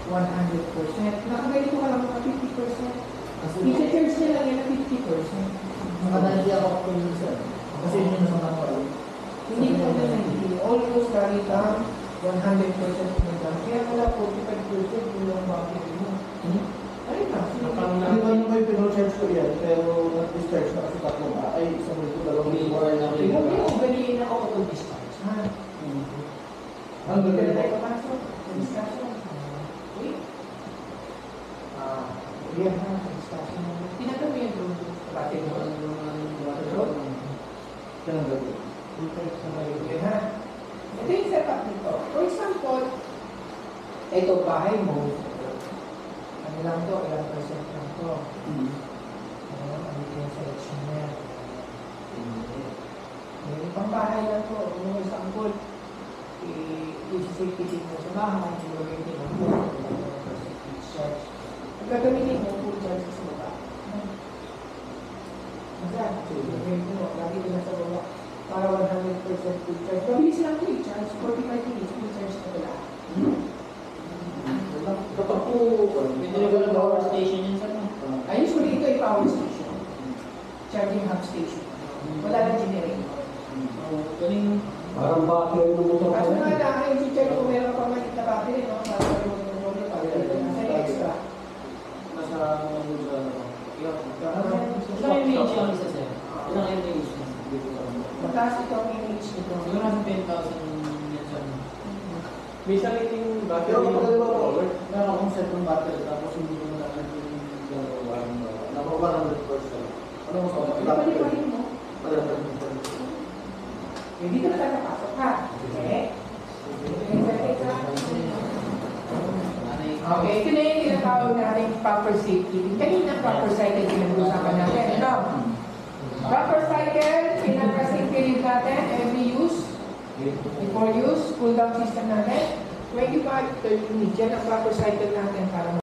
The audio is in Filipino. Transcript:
100%. Nakaganito ka lang mga 50%. I-charge niya lang yan na 50%. Nakadali ako ako yung sir. Kasi yun yung nasa ako. Hindi ko na hindi. Almost lagi ka 100% na lang. Kaya wala 45% yung bakit mo. Ay na. Hindi ko yung may pinocharge ko yan, pero nag-discharge na kasi tatlong ay isang ulit ko dalawang Hindi mo ganyan ako mag-discharge. Ang Hindi ganda tayo ko. kapasok. Discussion. Okay? Yan na, discussion. Tinatawag mo yan doon. Kapatid mo. Ganun ganda. Yan ha. Ito yung setup nito. For example, ito bahay mo. Ano lang to? Ilang percent lang to? Ano yung selection niya? May pang bahay lang to. Yung example, i-safety mo sa bahay, i-gagamitin mo charge. Ang gagamitin mo, full charge sa baba. Masaya, i-gagamitin mo, lagi ko na sa baba. Para 100% full charge. Mabilis lang full charge, 45 minutes full charge na pala. Kapag po, Pwede na ba ng power station yun sir? Usually ito ay power station. Charging hub station. Wala lang generator. Galing. parang battery ng motor Kaso ko. nga lang, ay check kung meron pa maliit na battery, no? Para yung motor pa rin. Nasa extra. Nasa ilang range yung isa sir? Ilang range yung Mataas ito ang image nito. siguro nasa 10,000 yan sir. Minsan yung battery. Pero kapag diba po, meron akong set ng battery tapos hindi ko na yung gano'n. 100%. Ano mo sa mga Paliparin mo. Hindi ka na nakapasok ha. Okay? Okay, ito na yung tinatawag natin proper safety. Kanina proper cycle pinag-usapan natin. Ito. Proper cycle, pinaka-safe period natin, every use. Before use, cool down system natin. 25 to 30 minutes. Yan ang proper cycle natin para